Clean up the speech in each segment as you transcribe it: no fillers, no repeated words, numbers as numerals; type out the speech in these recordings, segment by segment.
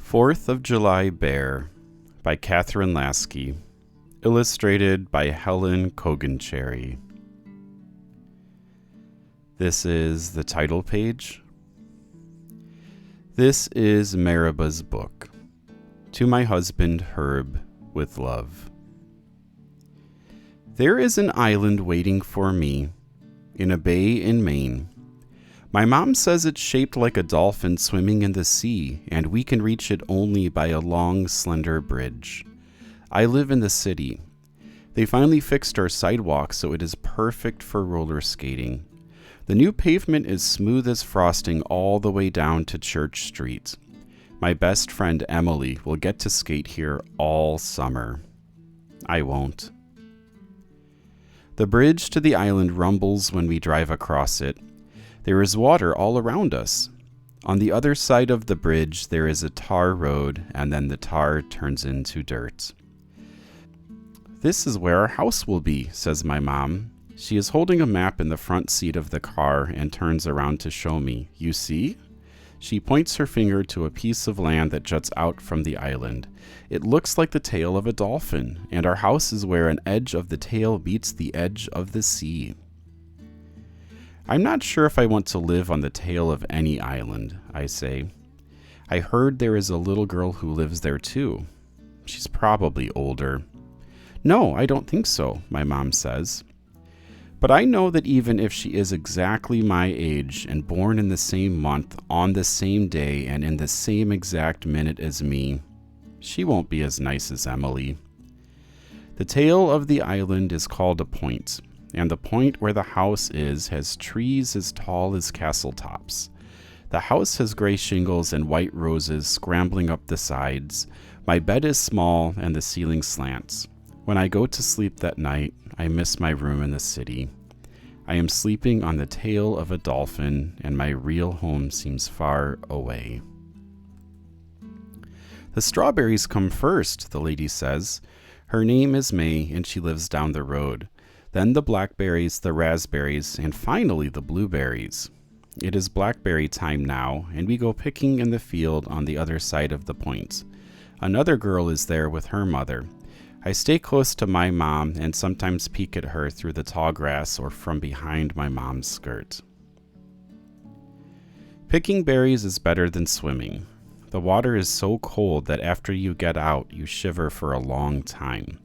4th of July Bear by Kathryn Lasky, illustrated by Helen Cogan-Cherry. This is the title page. This is Mariba's book. To my husband, Herb, with love. There is an island waiting for me in a bay in Maine. My mom says it's shaped like a dolphin swimming in the sea, and we can reach it only by a long, slender bridge. I live in the city. They finally fixed our sidewalk so it is perfect for roller skating. The new pavement is smooth as frosting all the way down to Church Street. My best friend Emily will get to skate here all summer. I won't. The bridge to the island rumbles when we drive across it. There is water all around us. On the other side of the bridge, there is a tar road, and then the tar turns into dirt. This is where our house will be, says my mom. She is holding a map in the front seat of the car and turns around to show me. You see? She points her finger to a piece of land that juts out from the island. It looks like the tail of a dolphin, and our house is where an edge of the tail meets the edge of the sea. I'm not sure if I want to live on the tail of any island, I say. I heard there is a little girl who lives there too. She's probably older. No, I don't think so, my mom says. But I know that even if she is exactly my age and born in the same month, on the same day, and in the same exact minute as me, she won't be as nice as Emily. The tail of the island is called a point, and the point where the house is has trees as tall as castle tops. The house has gray shingles and white roses scrambling up the sides. My bed is small and the ceiling slants. When I go to sleep that night, I miss my room in the city. I am sleeping on the tail of a dolphin, and my real home seems far away. The strawberries come first, the lady says. Her name is May, and she lives down the road. Then the blackberries, the raspberries, and finally the blueberries. It is blackberry time now, and we go picking in the field on the other side of the point. Another girl is there with her mother. I stay close to my mom and sometimes peek at her through the tall grass or from behind my mom's skirt. Picking berries is better than swimming. The water is so cold that after you get out, you shiver for a long time.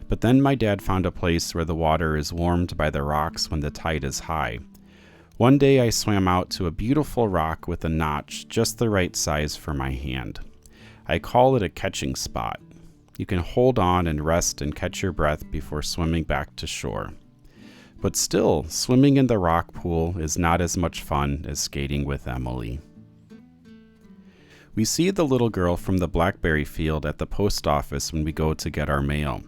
But then my dad found a place where the water is warmed by the rocks when the tide is high. One day I swam out to a beautiful rock with a notch just the right size for my hand. I call it a catching spot. You can hold on and rest and catch your breath before swimming back to shore. But still, swimming in the rock pool is not as much fun as skating with Emily. We see the little girl from the blackberry field at the post office when we go to get our mail.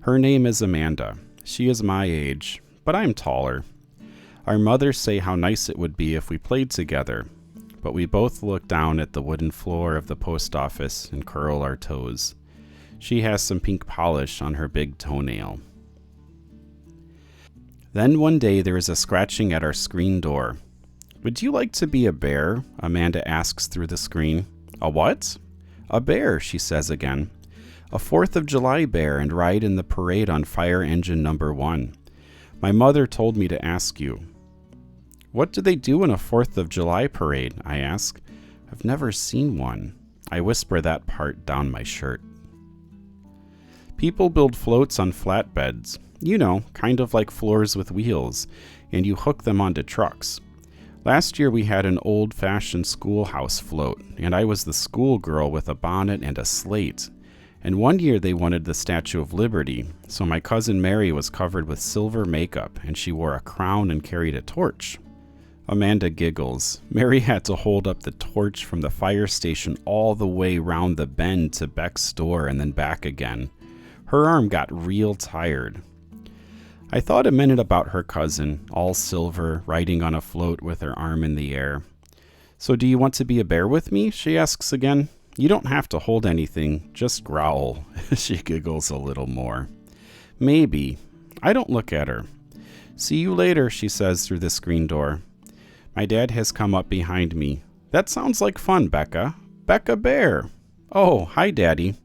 Her name is Amanda. She is my age, but I'm taller. Our mothers say how nice it would be if we played together, but we both look down at the wooden floor of the post office and curl our toes. She has some pink polish on her big toenail. Then one day there is a scratching at our screen door. Would you like to be a bear? Amanda asks through the screen. A what? A bear, she says again. A 4th of July bear and ride in the parade on fire engine number 1. My mother told me to ask you. What do they do in a 4th of July parade? I ask. I've never seen one. I whisper that part down my shirt. People build floats on flatbeds, you know, kind of like floors with wheels, and you hook them onto trucks. Last year we had an old-fashioned schoolhouse float, and I was the schoolgirl with a bonnet and a slate. And one year they wanted the Statue of Liberty, so my cousin Mary was covered with silver makeup, and she wore a crown and carried a torch. Amanda giggles. Mary had to hold up the torch from the fire station all the way round the bend to Beck's store and then back again. Her arm got real tired. I thought a minute about her cousin, all silver, riding on a float with her arm in the air. So do you want to be a bear with me? She asks again. You don't have to hold anything, just growl. She giggles a little more. Maybe. I don't look at her. See you later, she says through the screen door. My dad has come up behind me. That sounds like fun, Becca. Becca Bear. Oh, hi, Daddy.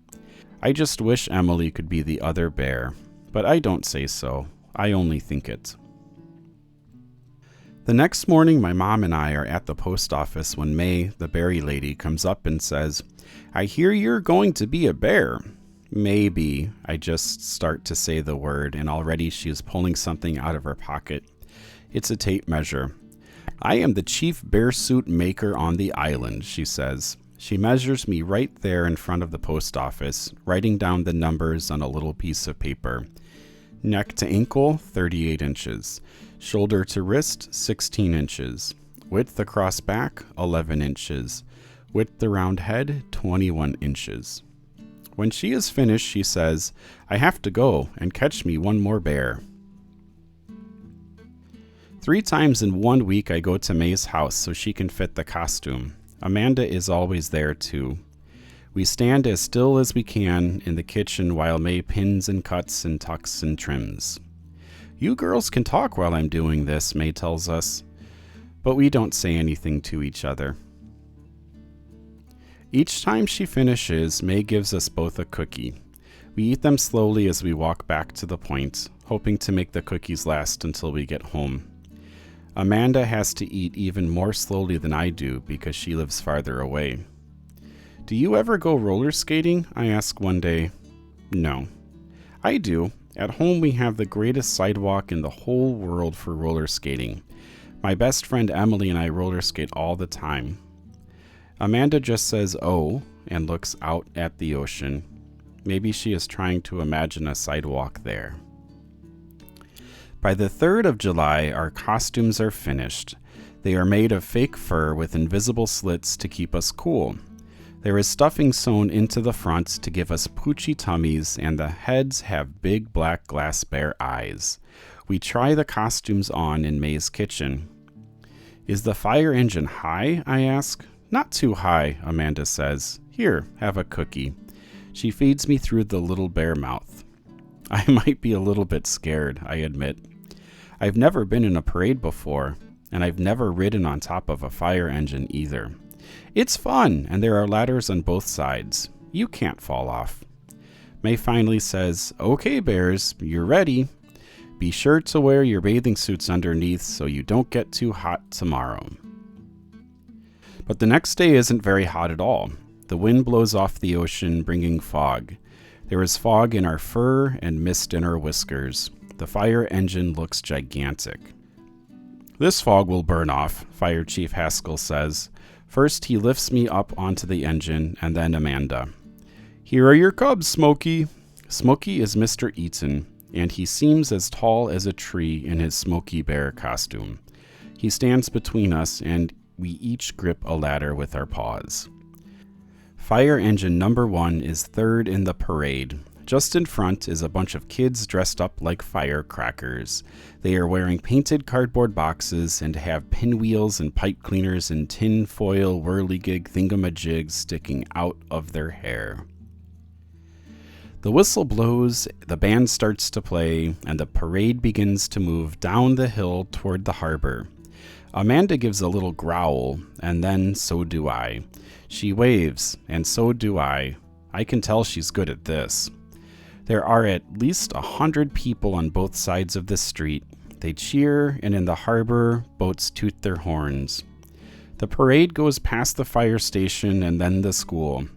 I just wish Emily could be the other bear, but I don't say so. I only think it. The next morning, my mom and I are at the post office when May, the berry lady, comes up and says, "I hear you're going to be a bear." Maybe. I just start to say the word, and already she is pulling something out of her pocket. It's a tape measure. "I am the chief bear suit maker on the island," she says. She measures me right there in front of the post office, writing down the numbers on a little piece of paper. Neck to ankle, 38 inches. Shoulder to wrist, 16 inches. Width across back, 11 inches. Width around head, 21 inches. When she is finished, she says, "I have to go and catch me one more bear." 3 times in 1 week I go to May's house so she can fit the costume. Amanda is always there too. We stand as still as we can in the kitchen while May pins and cuts and tucks and trims. "You girls can talk while I'm doing this," May tells us, but we don't say anything to each other. Each time she finishes, May gives us both a cookie. We eat them slowly as we walk back to the point, hoping to make the cookies last until we get home. Amanda has to eat even more slowly than I do because she lives farther away. "Do you ever go roller skating?" I ask one day. "No." "I do. At home we have the greatest sidewalk in the whole world for roller skating. My best friend Emily and I roller skate all the time." Amanda just says "oh" and looks out at the ocean. Maybe she is trying to imagine a sidewalk there. By the 3rd of July, our costumes are finished. They are made of fake fur with invisible slits to keep us cool. There is stuffing sewn into the front to give us poochy tummies, and the heads have big black glass bear eyes. We try the costumes on in May's kitchen. "Is the fire engine high?" I ask. "Not too high," Amanda says. "Here, have a cookie." She feeds me through the little bear mouth. I might be a little bit scared, I admit. I've never been in a parade before, and I've never ridden on top of a fire engine either. It's fun, and there are ladders on both sides. You can't fall off. May finally says, "Okay, bears, you're ready. Be sure to wear your bathing suits underneath so you don't get too hot tomorrow." But the next day isn't very hot at all. The wind blows off the ocean, bringing fog. There is fog in our fur and mist in our whiskers. The fire engine looks gigantic. "This fog will burn off," Fire Chief Haskell says. First, he lifts me up onto the engine, and then Amanda. "Here are your cubs, Smokey." Smokey is Mr. Eaton, and he seems as tall as a tree in his Smokey Bear costume. He stands between us, and we each grip a ladder with our paws. Fire engine number 1 is third in the parade. Just in front is a bunch of kids dressed up like firecrackers. They are wearing painted cardboard boxes and have pinwheels and pipe cleaners and tin foil whirligig thingamajigs sticking out of their hair. The whistle blows, the band starts to play, and the parade begins to move down the hill toward the harbor. Amanda gives a little growl, and then so do I. She waves, and so do I. I can tell she's good at this. There are at least 100 people on both sides of the street. They cheer, and in the harbor, boats toot their horns. The parade goes past the fire station and then the school.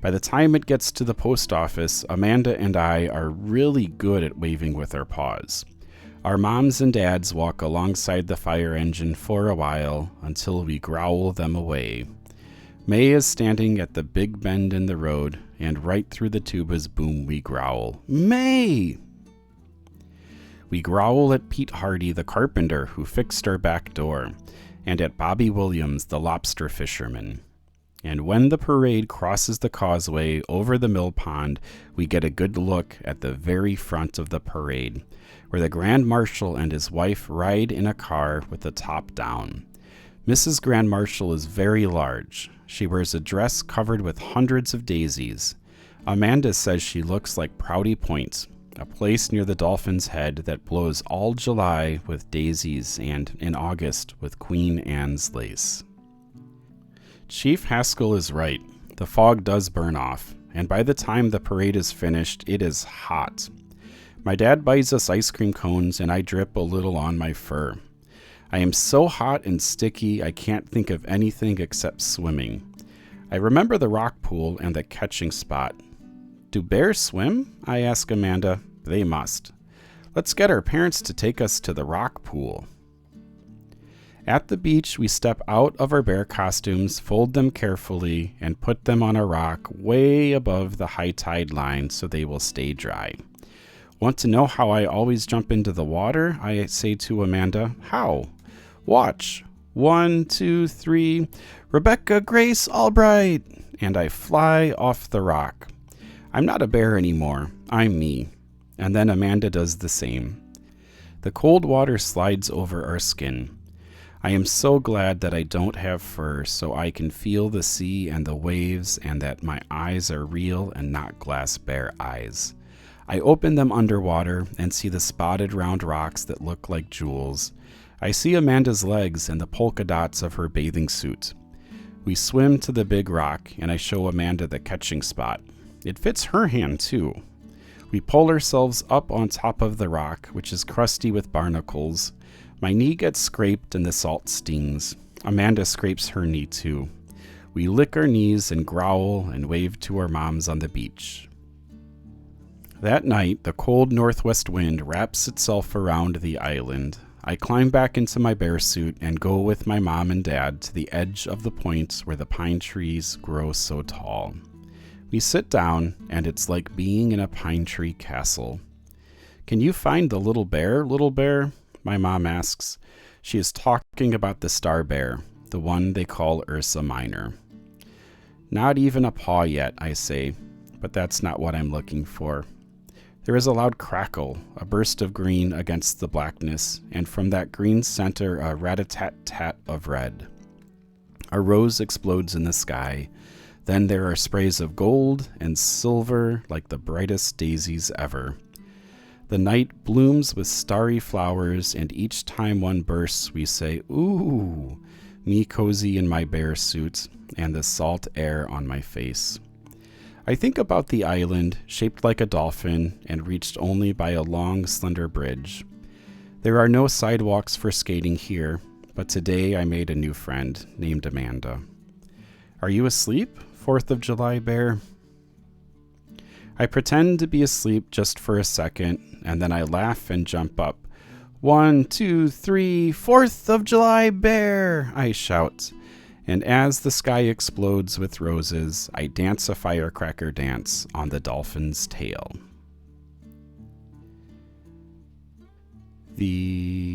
By the time it gets to the post office, Amanda and I are really good at waving with our paws. Our moms and dads walk alongside the fire engine for a while until we growl them away. May is standing at the big bend in the road, and right through the tuba's boom we growl, "May!" We growl at Pete Hardy, the carpenter who fixed our back door, and at Bobby Williams, the lobster fisherman. And when the parade crosses the causeway over the mill pond, we get a good look at the very front of the parade, where the Grand Marshal and his wife ride in a car with the top down. Mrs. Grand Marshal is very large. She wears a dress covered with hundreds of daisies. Amanda says she looks like Prouty Point, a place near the Dolphin's Head that blows all July with daisies and in August with Queen Anne's lace. Chief Haskell is right. The fog does burn off, and by the time the parade is finished, it is hot. My dad buys us ice cream cones, and I drip a little on my fur. I am so hot and sticky, I can't think of anything except swimming. I remember the rock pool and the catching spot. Do bears swim? I ask Amanda. They must. Let's get our parents to take us to the rock pool. At the beach, we step out of our bear costumes, fold them carefully, and put them on a rock way above the high tide line so they will stay dry. Want to know how I always jump into the water? I say to Amanda. How? Watch. 1, 2, 3. Rebecca Grace Albright. And I fly off the rock. I'm not a bear anymore. I'm me. And then Amanda does the same. The cold water slides over our skin. I am so glad that I don't have fur so I can feel the sea and the waves and that my eyes are real and not glass bear eyes. I open them underwater and see the spotted round rocks that look like jewels. I see Amanda's legs and the polka dots of her bathing suit. We swim to the big rock and I show Amanda the catching spot. It fits her hand too. We pull ourselves up on top of the rock, which is crusty with barnacles. My knee gets scraped and the salt stings. Amanda scrapes her knee too. We lick our knees and growl and wave to our moms on the beach. That night, the cold northwest wind wraps itself around the island. I climb back into my bear suit and go with my mom and dad to the edge of the point where the pine trees grow so tall. We sit down, and it's like being in a pine tree castle. Can you find the little bear, little bear? My mom asks. She is talking about the star bear, the one they call Ursa Minor. Not even a paw yet, I say, but that's not what I'm looking for. There is a loud crackle, a burst of green against the blackness, and from that green center a rat-a-tat-tat of red. A rose explodes in the sky. Then there are sprays of gold and silver like the brightest daisies ever. The night blooms with starry flowers, and each time one bursts, we say, ooh, me cozy in my bear suit and the salt air on my face. I think about the island, shaped like a dolphin and reached only by a long, slender bridge. There are no sidewalks for skating here, but today I made a new friend named Amanda. Are you asleep, 4th of July bear? I pretend to be asleep just for a second, and then I laugh and jump up. 1, 2, 3, 4th of July bear, I shout. And as the sky explodes with roses, I dance a firecracker dance on the dolphin's tail. The